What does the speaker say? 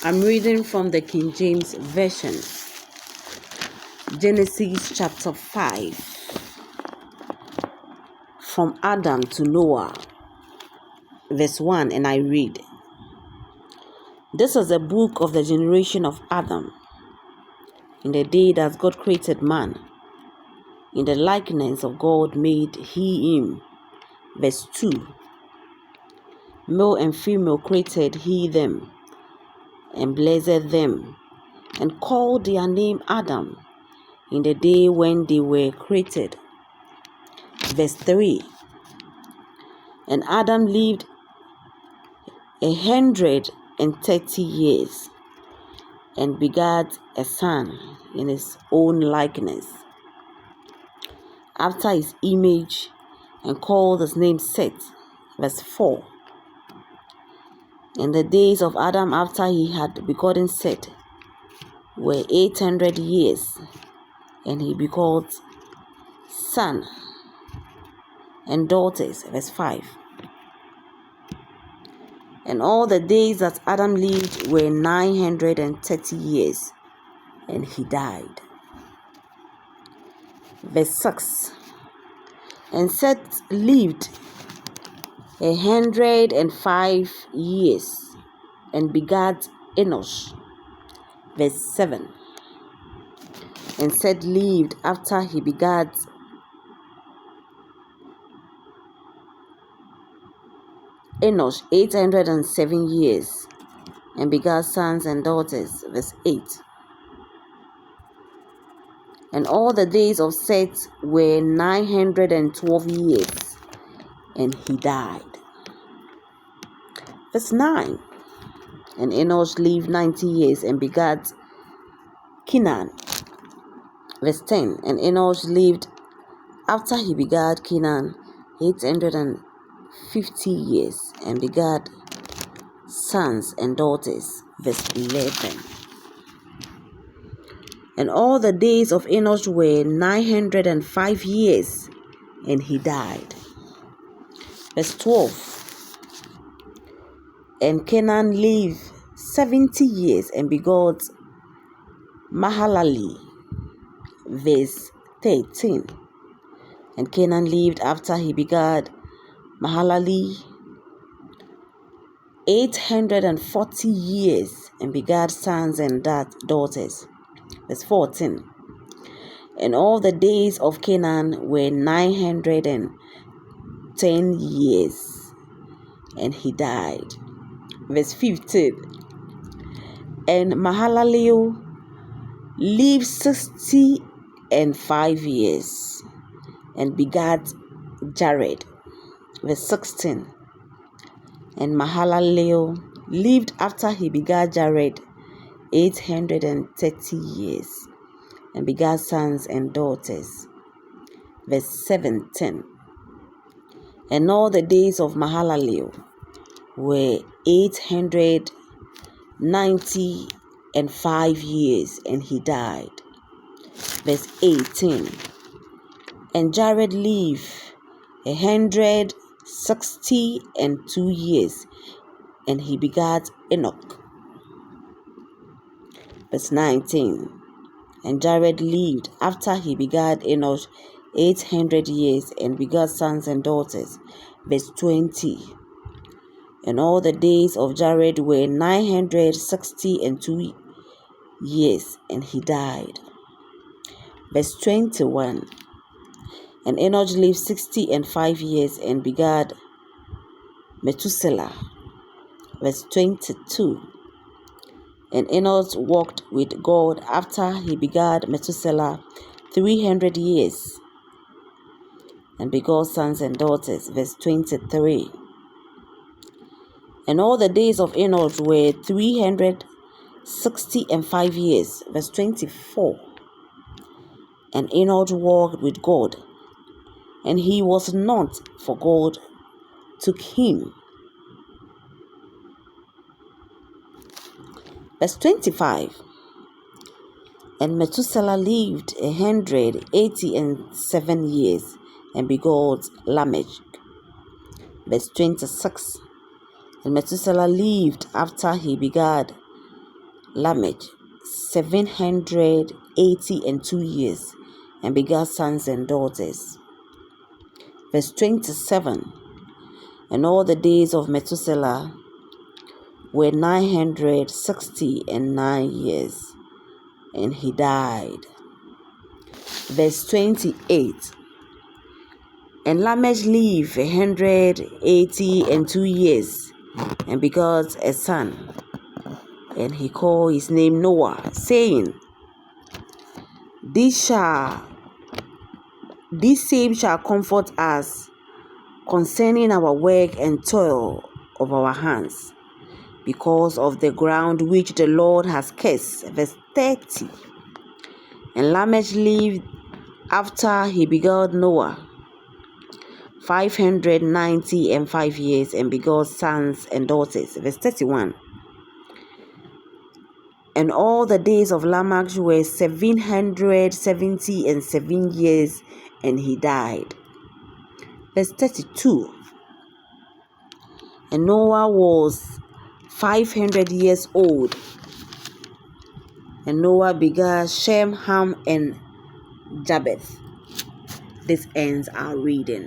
I'm reading from the King James Version. Genesis chapter 5. From Adam to Noah. Verse 1, and I read. This is the book of the generation of Adam. In the day that God created man, in the likeness of God made he him. Verse 2. Male and female created he them, and blessed them, and called their name Adam, in the day when they were created. Verse 3. And Adam lived 130 years, and begat a son in his own likeness, after his image, and called his name Seth. Verse 4. And the days of Adam after he had begotten Seth were 800 years, and he begot son and daughters. Verse 5. And all the days that Adam lived were 930 years, and he died. Verse 6. And Seth lived 105 years, and begat Enosh. Verse 7. And Seth lived after he begat Enosh 807 years, and begat sons and daughters. Verse 8. And all the days of Seth were 912 years, and he died. Verse 9. And Enosh lived 90 years, and begat Kenan. Verse 10. And Enosh lived after he begat Kenan 850 years, and begat sons and daughters. Verse 11. And all the days of Enosh were 905 years, and he died. Verse 12. And Kenan lived 70 years, and begot Mahalalel. Verse 13. And Kenan lived after he begat Mahalalel 840 years, and begat sons and daughters. Verse 14. And all the days of Kenan were 910 years, and he died. Verse 15. And Mahalalel lived 65 years, and begat Jared. Verse 16. And Mahalalel lived after he begat Jared 830 years, and begat sons and daughters. Verse 17. And all the days of Mahalalel were 895 years, and he died. Verse 18. And Jared lived 162 years, and he begat Enoch. Verse 19. And Jared lived after he begat Enoch 800 years, and begat sons and daughters. Verse 20. And all the days of Jared were 962 years, and he died. Verse 21. And Enoch lived 65 years, and begat Methuselah. Verse 22. And Enoch walked with God after he begat Methuselah 300 years, and begot sons and daughters. Verse 23. And all the days of Enoch were 365 years. Verse 24. And Enoch walked with God, and he was not, for God took him. Verse 25. And Methuselah lived 187 years, and begot Lamech. Verse 26. And Methuselah lived after he begat Lamech 782 years, and begat sons and daughters. Verse 27. And all the days of Methuselah were 969 years, and he died. Verse 28. And Lamech lived 182 years, and begot a son, and he called his name Noah, saying, This same shall comfort us concerning our work and toil of our hands, because of the ground which the Lord has cursed. Verse 30. And Lamech lived after he begot Noah 595 years, and begot sons and daughters. Verse 31. And all the days of Lamech were 777 years, and he died. Verse 32. And Noah was 500 years old, and Noah begat Shem, Ham, and Japheth. This ends our reading.